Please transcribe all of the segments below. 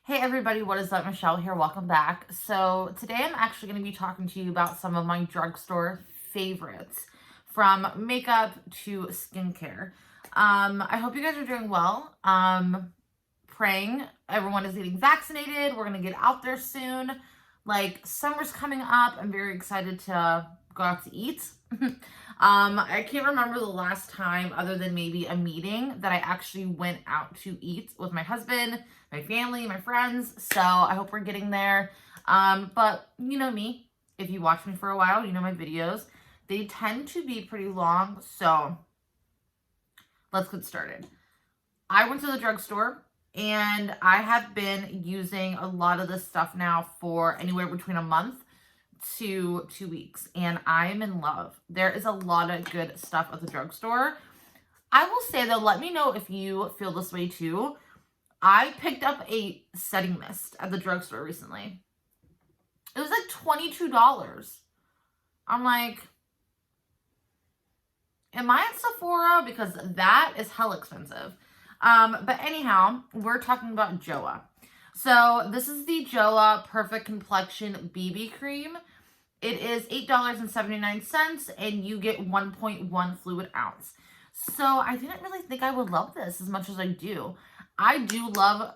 Hey everybody, what is up? Michelle here. Welcome back. So today I'm actually going to be talking to you about some of my drugstore favorites from makeup to skincare. I hope you guys are doing well. Praying everyone is getting vaccinated. We're going to get out there soon. Like summer's coming up. I'm very excited to go out to eat. I can't remember the last time other than maybe a meeting that I actually went out to eat with my husband, my family, my friends. So I hope we're getting there. But you know me, if you watch me for a while, you know my videos, they tend to be pretty long. So let's get started. I went to the drugstore and I have been using a lot of this stuff now for anywhere between a month to 2 weeks, and I'm in love. There is a lot of good stuff at the drugstore. I will say though, let me know if you feel this way too. I picked up a setting mist at the drugstore recently. It was like $22. I'm like, am I at Sephora? Because that is hell expensive. But anyhow, we're talking about Joa. So this is the Joa Perfect Complexion BB Cream. It is $8.79 and you get 1.1 fluid ounce. So I didn't really think I would love this as much as I do. I do love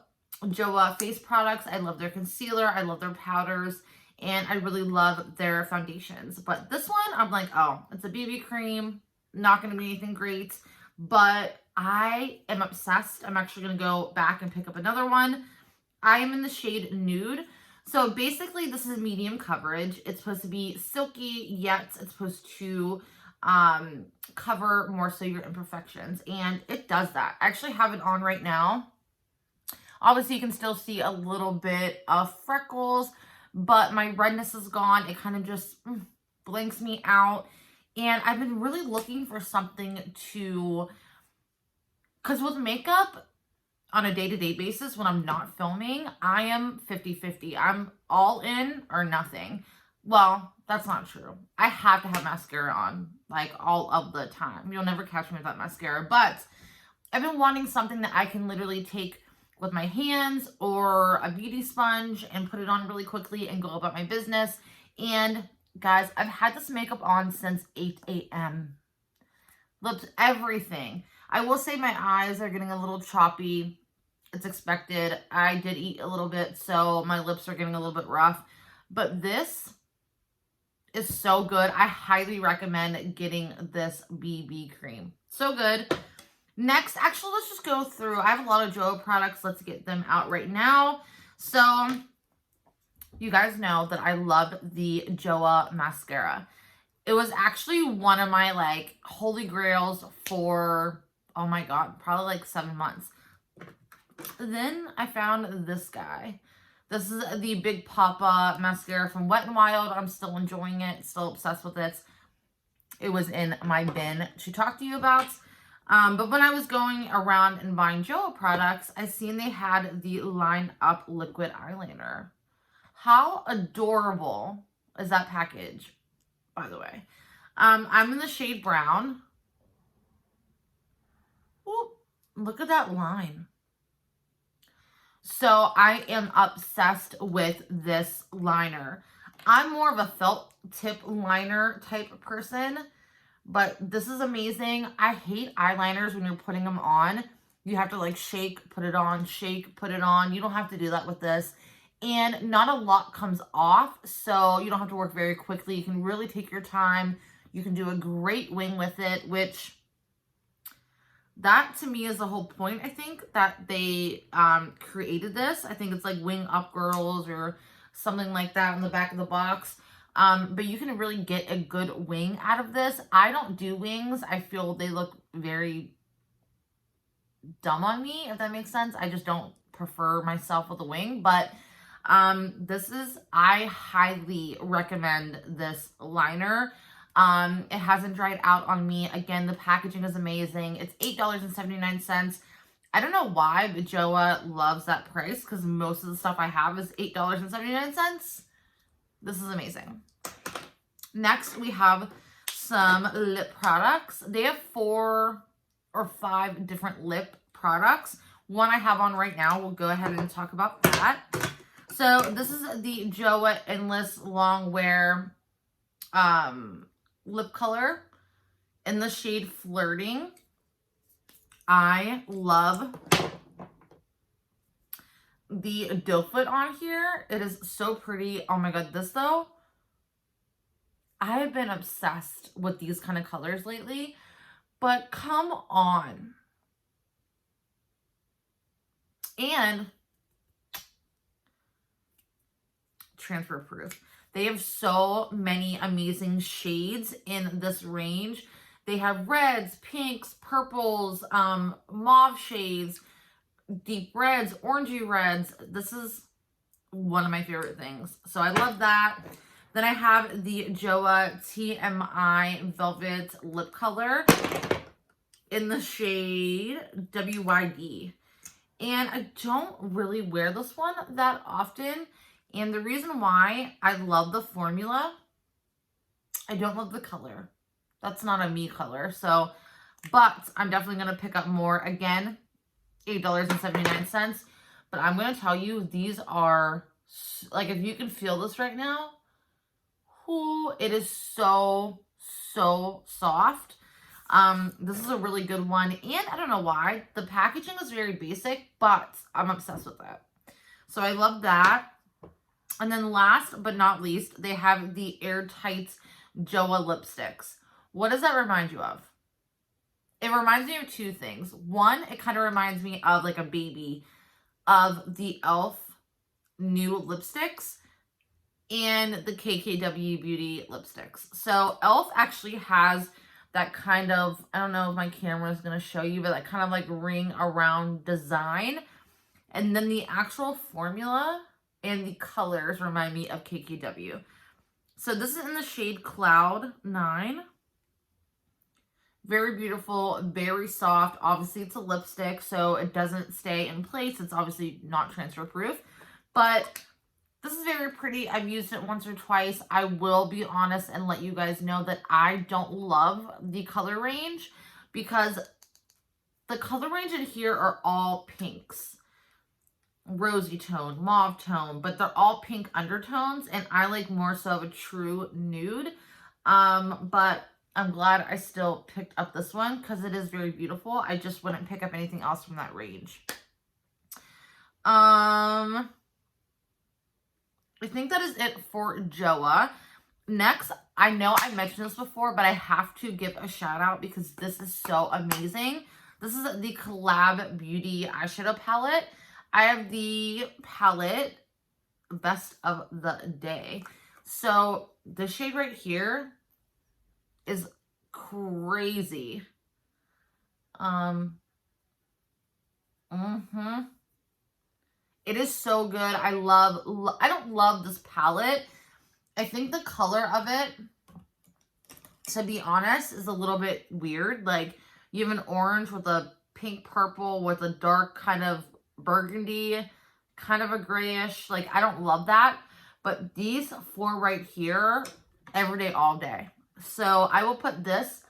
Joa face products. I love their concealer. I love their powders. And I really love their foundations. But this one, I'm like, oh, it's a BB cream. Not going to be anything great. But I am obsessed. I'm actually going to go back and pick up another one. I am in the shade Nude. So basically this is medium coverage. It's supposed to be silky, yet it's supposed to cover more so your imperfections. And it does that. I actually have it on right now. Obviously you can still see a little bit of freckles, but my redness is gone. It kind of just blanks me out. And I've been really looking for something to, because with makeup, on a day-to-day basis, when I'm not filming, I am 50-50. I'm all in or nothing. Well, that's not true. I have to have mascara on, like, all of the time. You'll never catch me without mascara. But I've been wanting something that I can literally take with my hands or a beauty sponge and put it on really quickly and go about my business. And, guys, I've had this makeup on since 8 a.m. Lips, everything. I will say my eyes are getting a little choppy. It's expected. I did eat a little bit, so my lips are getting a little bit rough. But this is so good. I highly recommend getting this BB cream. So good. Next, actually, let's just go through. I have a lot of Joa products. Let's get them out right now. So, you guys know that I love the Joa mascara. It was actually one of my, like, holy grails for, oh my God, probably like 7 months. Then I found this guy. This is the Big Papa mascara from Wet n Wild. I'm still enjoying it. Still obsessed with it. It was in my bin to talk to you about. But when I was going around and buying Joa products, I seen they had the Line Up liquid eyeliner. How adorable is that package, by the way? I'm in the shade brown. Ooh, look at that line. So I am obsessed with this liner. I'm more of a felt tip liner type person, but this is amazing. I hate eyeliners when you're putting them on. You have to like shake, put it on, shake, put it on. You don't have to do that with this. And not a lot comes off, so you don't have to work very quickly. You can really take your time. You can do a great wing with it, which that to me is the whole point, I think, that they created this. I think it's like Wing Up Girls or something like that in the back of the box. But you can really get a good wing out of this. I don't do wings. I feel they look very dumb on me, if that makes sense. I just don't prefer myself with a wing. But I highly recommend this liner. It hasn't dried out on me. Again, the packaging is amazing. It's $8.79. I don't know why, but Joa loves that price because most of the stuff I have is $8.79. This is amazing. Next, we have some lip products. They have 4 or 5 different lip products. one I have on right now. We'll go ahead and talk about that. So this is the Joah Endless Longwear lip color in the shade Flirting. I love the doe foot on here. It is so pretty. Oh my god, this though, I have been obsessed with these kind of colors lately, but come on. And transfer proof. They have so many amazing shades in this range. They have reds, pinks, purples, mauve shades, deep reds, orangey reds. This is one of my favorite things. So I love that. Then I have the Joah TMI Velvet Lip color in the shade WYD. And I don't really wear this one that often. And the reason why, I love the formula. I don't love the color. That's not a me color. So, but I'm definitely going to pick up more. Again, $8.79. But I'm going to tell you, these are, like, if you can feel this right now, it is so, so soft. This is a really good one. And I don't know why. The packaging is very basic, but I'm obsessed with it. So I love that. And then last but not least, they have the Airtight Joa Lipsticks. What does that remind you of? It reminds me of two things. One, it kind of reminds me of like a baby of the e.l.f. Nude lipsticks and the KKW Beauty lipsticks. So e.l.f. actually has that kind of, I don't know if my camera is going to show you, but that kind of like ring around design. And then the actual formula and the colors remind me of KKW. So this is in the shade Cloud 9. Very beautiful, very soft. Obviously, it's a lipstick, so it doesn't stay in place. It's obviously not transfer proof. But this is very pretty. I've used it once or twice. I will be honest and let you guys know that I don't love the color range because the color range in here are all pinks. Rosy tone, mauve tone, but they're all pink undertones, and I like more so of a true nude. But I'm glad I still picked up this one because it is very beautiful. I just wouldn't pick up anything else from that range. I think that is it for Joah. Next, I know I mentioned this before, but I have to give a shout out because this is so amazing. This is the Collab Beauty eyeshadow palette. I have the palette Best of the Day. So the shade right here is crazy. It is so good. I don't love this palette. I think the color of it, to be honest, is a little bit weird. Like, you have an orange with a pink purple with a dark kind of burgundy, kind of a grayish. Like, I don't love that. But these four right here, every day, all day. So I will put this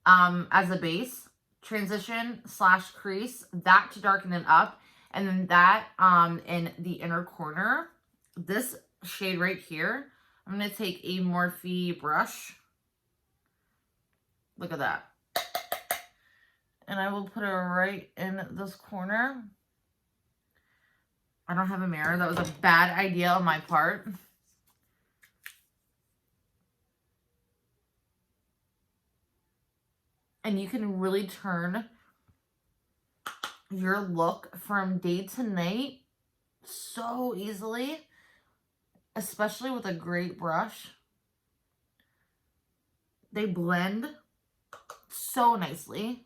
as a base, transition / crease, that to darken it up, and then that in the inner corner. This shade right here, I'm going to take a Morphe brush. Look at that. And I will put it right in this corner. I don't have a mirror. That was a bad idea on my part. And you can really turn your look from day to night so easily, especially with a great brush. They blend so nicely.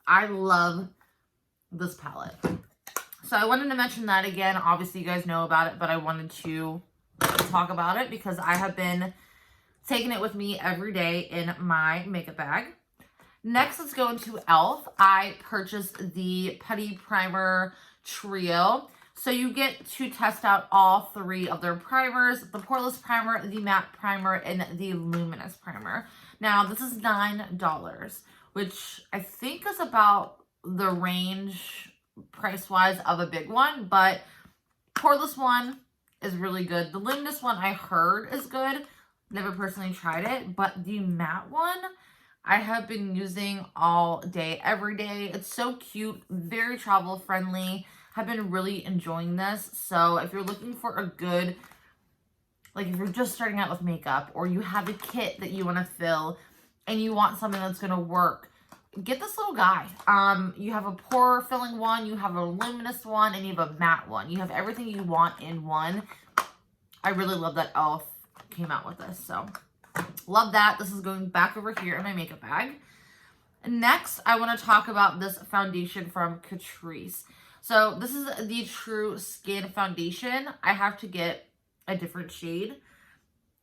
I love this palette. So I wanted to mention that again. Obviously, you guys know about it, but I wanted to talk about it because I have been taking it with me every day in my makeup bag. Next, let's go into e.l.f. I purchased the Putty Primer trio. So you get to test out all 3 of their primers, the poreless primer, the matte primer, and the luminous primer. Now, this is $9, which I think is about the range price-wise of a big one, but poreless one is really good. The luminous one I heard is good. Never personally tried it, but the matte one I have been using all day, every day. It's so cute, very travel friendly. Have been really enjoying this. So if you're looking for a good, like if you're just starting out with makeup or you have a kit that you want to fill and you want something that's going to work, get this little guy. You have a pore filling one, you have a luminous one, and you have a matte one. You have everything you want in one. I really love that e.l.f. came out with this. So love that. This is going back over here in my makeup bag. Next, I want to talk about this foundation from Catrice. So this is the True Skin Foundation. I have to get a different shade.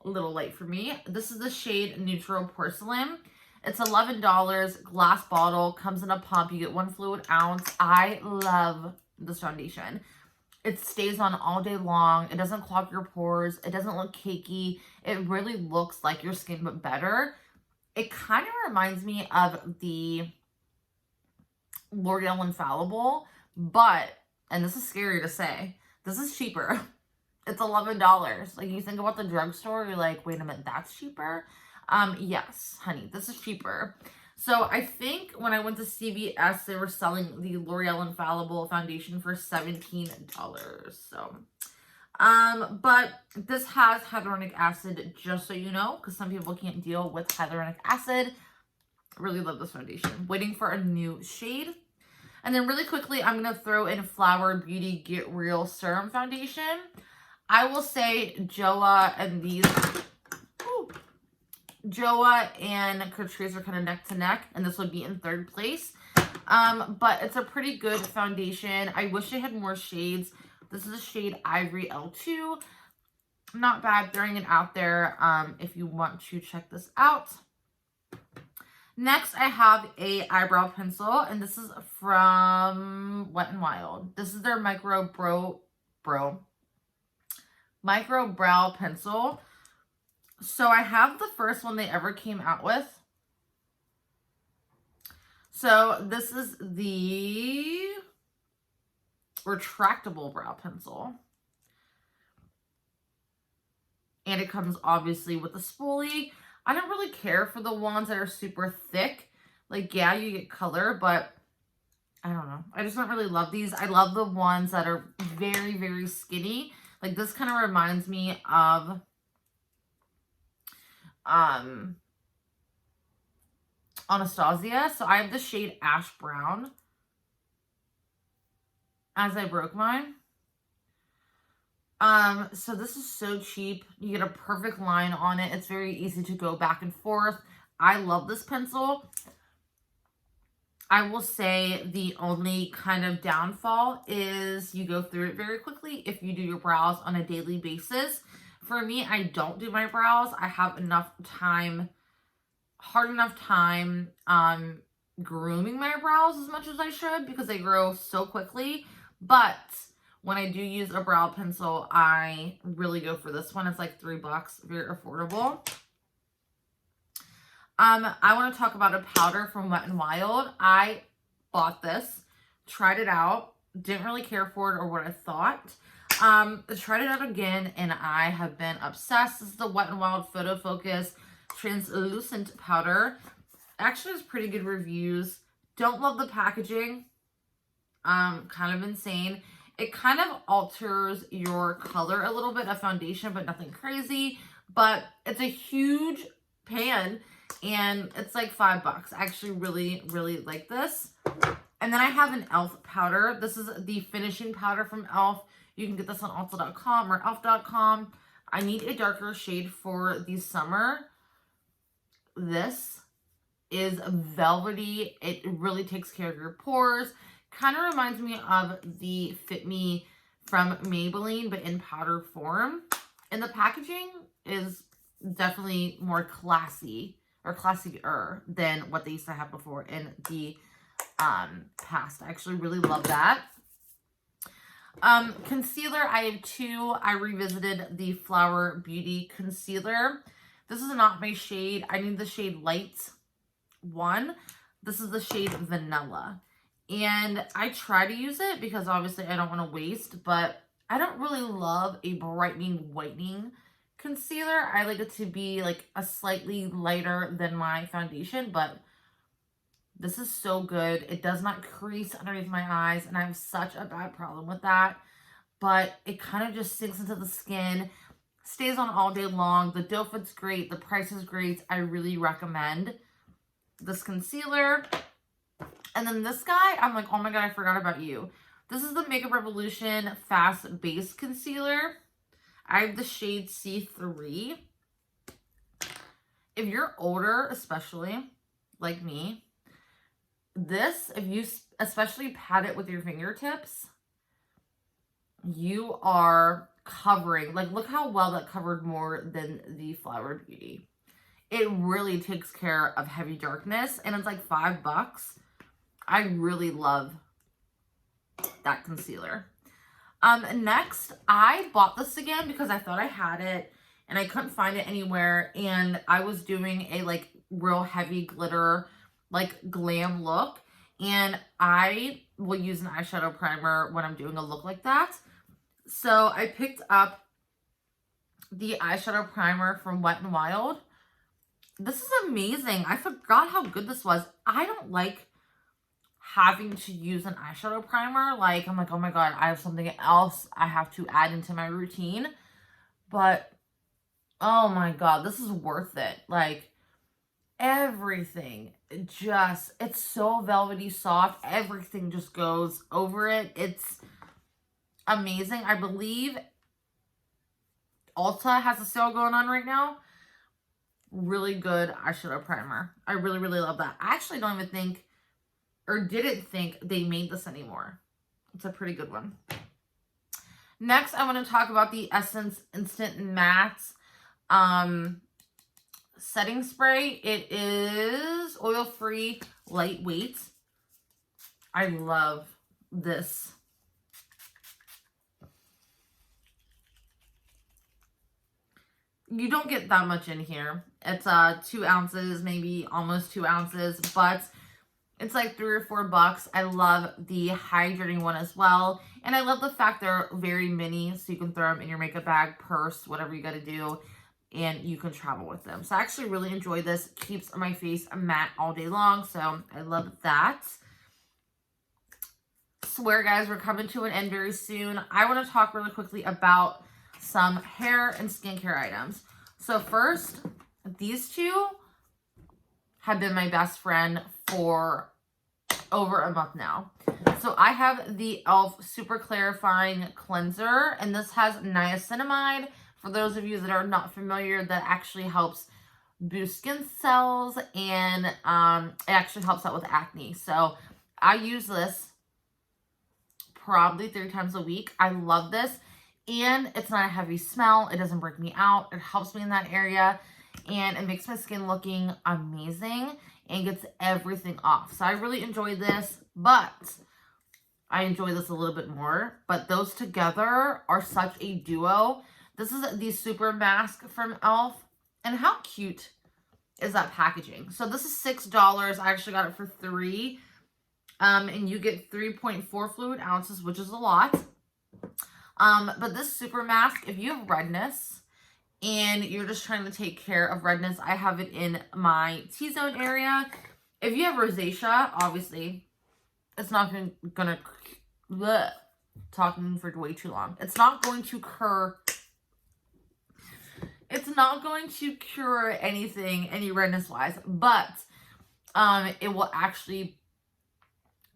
A little light for me. This is the shade Neutral Porcelain. It's $11, glass bottle, comes in a pump. You get 1 fluid ounce. I love this foundation. It stays on all day long. It doesn't clog your pores. It doesn't look cakey. It really looks like your skin, but better. It kind of reminds me of the L'Oreal Infallible, but, and this is scary to say, this is cheaper. It's $11. Like, you think about the drugstore, you're like, wait a minute, that's cheaper? Yes, honey, this is cheaper. So I think when I went to CVS, they were selling the L'Oreal Infallible foundation for $17. So, but this has hyaluronic acid, just so you know, because some people can't deal with hyaluronic acid. Really love this foundation. Waiting for a new shade. And then really quickly, I'm going to throw in Flower Beauty Get Real Serum Foundation. I will say Joah and these, Joah and Catrice are kind of neck to neck, and this would be in 3rd place. But it's a pretty good foundation. I wish they had more shades. This is a shade Ivory L2. Not bad, throwing it out there if you want to check this out. Next, I have a eyebrow pencil, and this is from Wet n Wild. This is their Micro Brow Pencil. So I have the first one they ever came out with. So this is the retractable brow pencil. And it comes obviously with a spoolie. I don't really care for the ones that are super thick. Like, yeah, you get color, but I don't know. I just don't really love these. I love the ones that are very, very skinny. Like, this kind of reminds me of Anastasia. So I have the shade Ash Brown, as I broke mine. So this is so cheap. You get a perfect line on it. It's very easy to go back and forth. I love this pencil. I will say the only kind of downfall is you go through it very quickly if you do your brows on a daily basis. For me, I don't do my brows. I have enough time, hard enough time, grooming my brows as much as I should because they grow so quickly. But when I do use a brow pencil, I really go for this one. It's like $3, very affordable. I want to talk about a powder from Wet n Wild. I bought this, tried it out, didn't really care for it or what I thought. Tried it out again, and I have been obsessed. This is the Wet n Wild Photo Focus Translucent Powder. Actually has pretty good reviews. Don't love the packaging. Kind of insane. It kind of alters your color a little bit of foundation, but nothing crazy. But it's a huge pan, and it's like $5. I actually really, really like this. And then I have an e.l.f. powder. This is the finishing powder from e.l.f. You can get this on Ulta.com or elf.com. I need a darker shade for the summer. This is velvety. It really takes care of your pores. Kind of reminds me of the Fit Me from Maybelline, but in powder form. And the packaging is definitely more classy, or classier than what they used to have before in the past. I actually really love that. Concealer, I have two. I revisited the Flower Beauty Concealer. This is not my shade. I need the shade Light 1. This is the shade Vanilla. And I try to use it because obviously I don't want to waste, but I don't really love a brightening, whitening concealer. I like it to be like a slightly lighter than my foundation, but this is so good. It does not crease underneath my eyes, and I have such a bad problem with that. But it kind of just sinks into the skin, stays on all day long. The doe fit's great. The price is great. I really recommend this concealer. And then this guy, I'm like, oh my God, I forgot about you. This is the Makeup Revolution Fast Base Concealer. I have the shade C3. If you're older, especially, like me, this, if you especially pat it with your fingertips, you are covering, like, look how well that covered more than the Flower Beauty. It really takes care of heavy darkness, and it's like $5. I really love that concealer. Next, I bought this again because I thought I had it and I couldn't find it anywhere, and I was doing a like real heavy glitter, like glam look, and I will use an eyeshadow primer when I'm doing a look like that. So I picked up the eyeshadow primer from Wet n Wild. This is amazing. I forgot how good this was. I don't like having to use an eyeshadow primer. Like, I'm like, oh my God, I have something else I have to add into my routine. But, oh my God, this is worth it. Like, everything just, it's so velvety soft. Everything just goes over it. It's amazing. I believe Ulta has a sale going on right now. Really good eyeshadow primer. I really, really love that. I actually don't even think, or didn't think, they made this anymore. It's a pretty good one. Next, I want to talk about the Essence Instant Matte setting spray. It is oil-free, lightweight. I love this. You don't get that much in here. It's 2 ounces, maybe almost 2 ounces, but it's like $3 or $4. I love the hydrating one as well. And I love the fact they're very mini, so you can throw them in your makeup bag, purse, whatever you got to do, and you can travel with them. So I actually really enjoy this. Keeps my face matte all day long, so I love that. Swear, guys, we're coming to an end very soon. I want to talk really quickly about some hair and skincare items. So first, these two have been my best friend for over a month now. So I have the e.l.f. Super Clarifying Cleanser, and this has niacinamide. For those of you that are not familiar, that actually helps boost skin cells, and it actually helps out with acne. So I use this probably 3 times a week. I love this, and it's not a heavy smell. It doesn't break me out. It helps me in that area, and it makes my skin looking amazing and gets everything off. So I really enjoy this, but I enjoy this a little bit more. But those together are such a duo. This is the Super Mask from e.l.f. And how cute is that packaging? So this is $6. I actually got it for $3. And you get 3.4 fluid ounces, which is a lot. But this Super Mask, if you have redness and you're just trying to take care of redness, I have it in my T-zone area. If you have rosacea, obviously, it's not gonna talking for way too long. It's not going to cure. It's not going to cure anything, any redness wise, but it will actually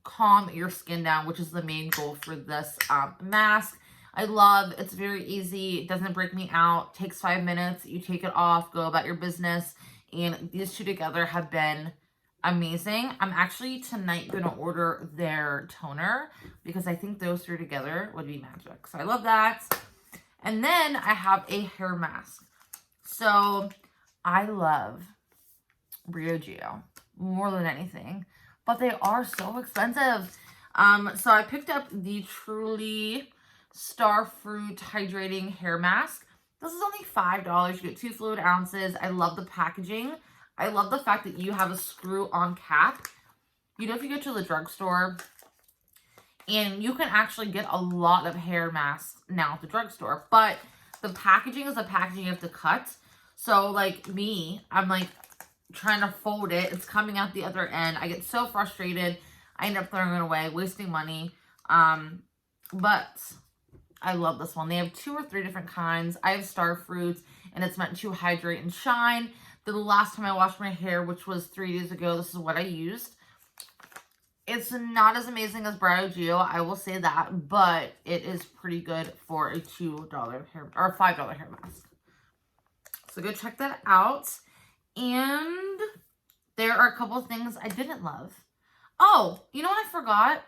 calm your skin down, which is the main goal for this mask. I love, it's very easy. It doesn't break me out. Takes 5 minutes. You take it off, go about your business. And these two together have been amazing. I'm actually tonight going to order their toner because I think those 3 together would be magic. So I love that. And then I have a hair mask. So I love Rio Geo more than anything, but they are so expensive. So I picked up the Truly Starfruit Hydrating Hair Mask. This is only $5. You get 2 fluid ounces. I love the packaging. I love the fact that you have a screw-on cap. You know, if you go to the drugstore, and you can actually get a lot of hair masks now at the drugstore, but the packaging is the packaging you have to cut. So, like me, I'm like trying to fold it. It's coming out the other end. I get so frustrated. I end up throwing it away, wasting money. But I love this one. They have 2 or 3 different kinds. I have Starfruits, and it's meant to hydrate and shine. The last time I washed my hair, which was 3 days ago, this is what I used. It's not as amazing as Brow Geo, I will say that, but it is pretty good for a $2 hair or $5 hair mask. So go check that out. And there are a couple of things I didn't love. Oh, you know what I forgot?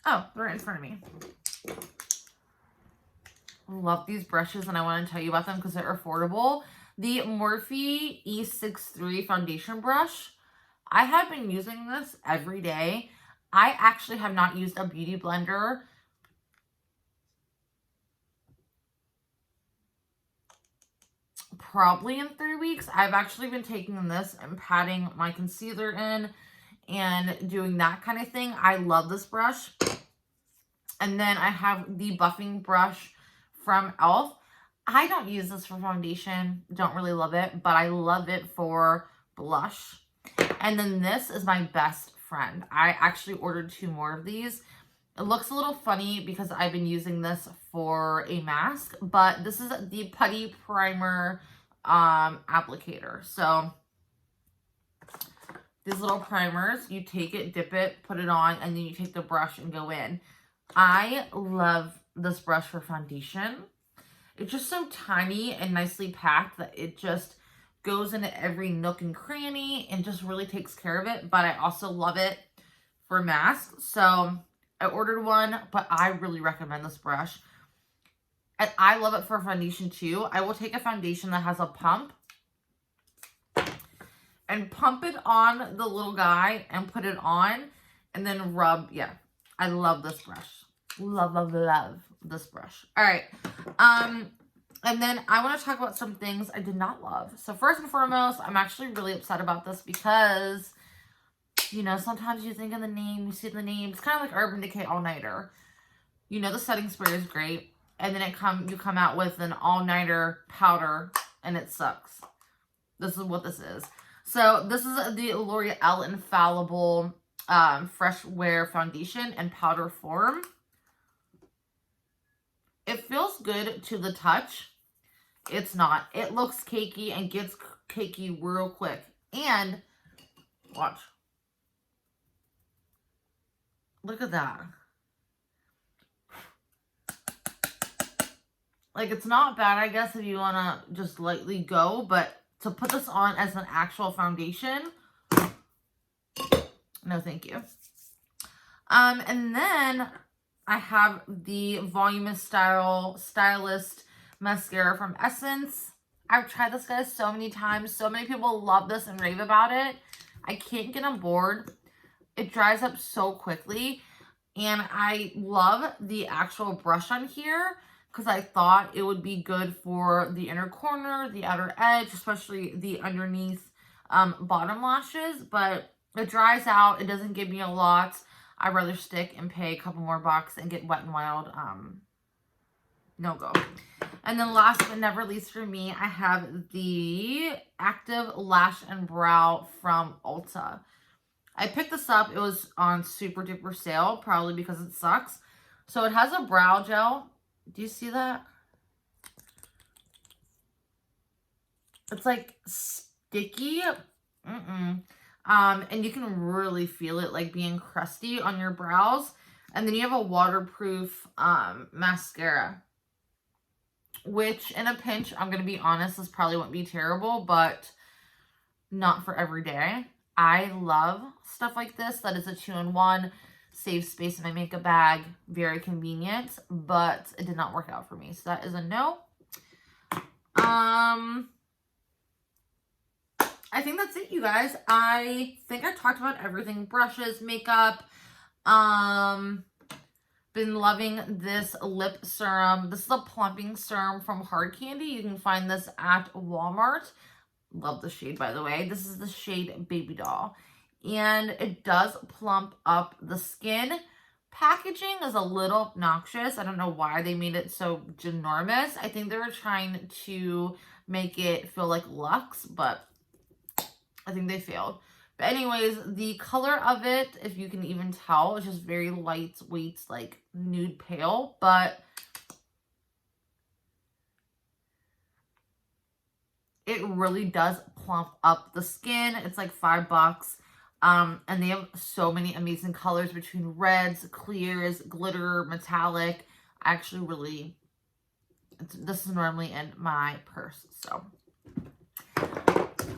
Oh, they're right in front of me. Love these brushes, and I want to tell you about them because they're affordable. The Morphe E63 foundation brush. I have been using this every day. I actually have not used a beauty blender probably in 3 weeks. I've actually been taking this and patting my concealer in and doing that kind of thing. I love this brush. And then I have the buffing brush from e.l.f. I don't use this for foundation. Don't really love it, but I love it for blush. And then this is my best friend. I actually ordered 2 more of these. It looks a little funny because I've been using this for a mask, but this is the Putty Primer applicator. So these little primers, you take it, dip it, put it on, and then you take the brush and go in. I love this brush for foundation. It's just so tiny and nicely packed that it just goes into every nook and cranny and just really takes care of it. But I also love it for masks. So I ordered one, but I really recommend this brush. And I love it for foundation too. I will take a foundation that has a pump and pump it on the little guy and put it on and then rub. Yeah, I love this brush. Love, love, love this brush. All right. And then I want to talk about some things I did not love. So first and foremost, I'm actually really upset about this because, you know, sometimes you think of the name, you see the name. It's kind of like Urban Decay All-Nighter. You know, the setting spray is great. And then you come out with an all-nighter powder and it sucks. This is what this is. So this is the L'Oreal Infallible Fresh Wear Foundation in powder form. It feels good to the touch. It's not. It looks cakey and gets cakey real quick. And, watch. Look at that. Like, it's not bad, I guess, if you want to just lightly go. But to put this on as an actual foundation, no thank you. And then I have the Voluminous Stylist Mascara from Essence. I've tried this, guys, so many times. So many people love this and rave about it. I can't get on board. It dries up so quickly. And I love the actual brush on here because I thought it would be good for the inner corner, the outer edge, especially the underneath bottom lashes. But it dries out. It doesn't give me a lot. I'd rather stick and pay a couple more bucks and get Wet n Wild. No go. And then last but never least for me, I have the Active Lash and Brow from Ulta. I picked this up. It was on super duper sale, probably because it sucks. So it has a brow gel. Do you see that? It's like sticky. And you can really feel it like being crusty on your brows. And then you have a waterproof mascara, which in a pinch, I'm going to be honest, this probably won't be terrible, but not for every day. I love stuff like this. That is a 2-in-1, saves space in my makeup bag, very convenient, but it did not work out for me. So that is a no. I think that's it, you guys. I think I talked about everything. Brushes, makeup, been been loving this lip serum. This is a plumping serum from Hard Candy. You can find this at Walmart. Love the shade, by the way. This is the shade Baby Doll. And it does plump up the skin. Packaging is a little obnoxious. I don't know why they made it so ginormous. I think they were trying to make it feel like Luxe, but I think they failed. But anyways, the color of it, if you can even tell, is just very lightweight, like nude pale, but it really does plump up the skin. It's like $5. And they have so many amazing colors between reds, clears, glitter, metallic. I actually really, this is normally in my purse, so.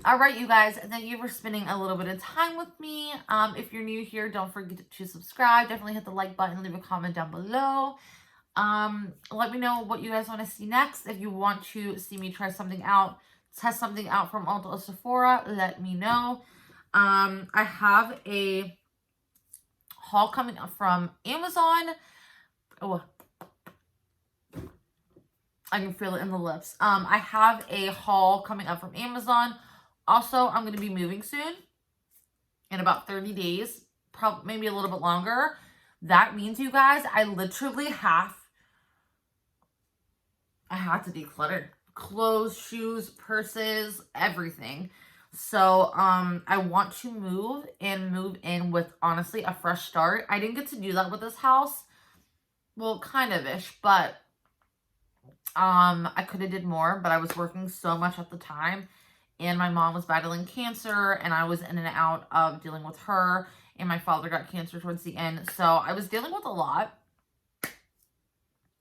All right, you guys, thank you for spending a little bit of time with me. If you're new here, don't forget to subscribe. Definitely hit the like button, leave a comment down below. Let me know what you guys want to see next. If you want to see me try something out, test something out from Ulta or Sephora, let me know. I have a haul coming up from Amazon. Oh, I can feel it in the lips. I have a haul coming up from Amazon. Also, I'm going to be moving soon in about 30 days, probably maybe a little bit longer. That means, you guys, I literally have to declutter clothes, shoes, purses, everything. So, I want to move in with, honestly, a fresh start. I didn't get to do that with this house. Well, kind of-ish, but, I could have did more, but I was working so much at the time, and my mom was battling cancer, and I was in and out of dealing with her, and my father got cancer towards the end, so I was dealing with a lot,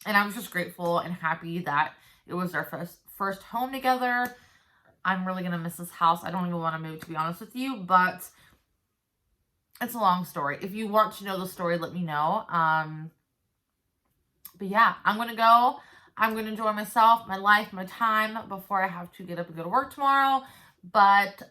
and I was just grateful and happy that it was our first home together. I'm really going to miss this house. I don't even want to move, to be honest with you, but it's a long story. If you want to know the story, let me know. But yeah, I'm going to go. I'm going to enjoy myself, my life, my time before I have to get up and go to work tomorrow. But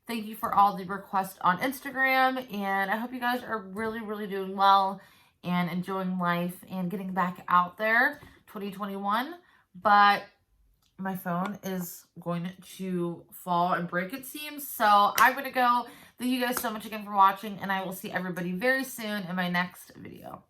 thank you for all the requests on Instagram. And I hope you guys are really, really doing well and enjoying life and getting back out there 2021. But my phone is going to fall and break, it seems. So I'm going to go. Thank you guys so much again for watching. And I will see everybody very soon in my next video.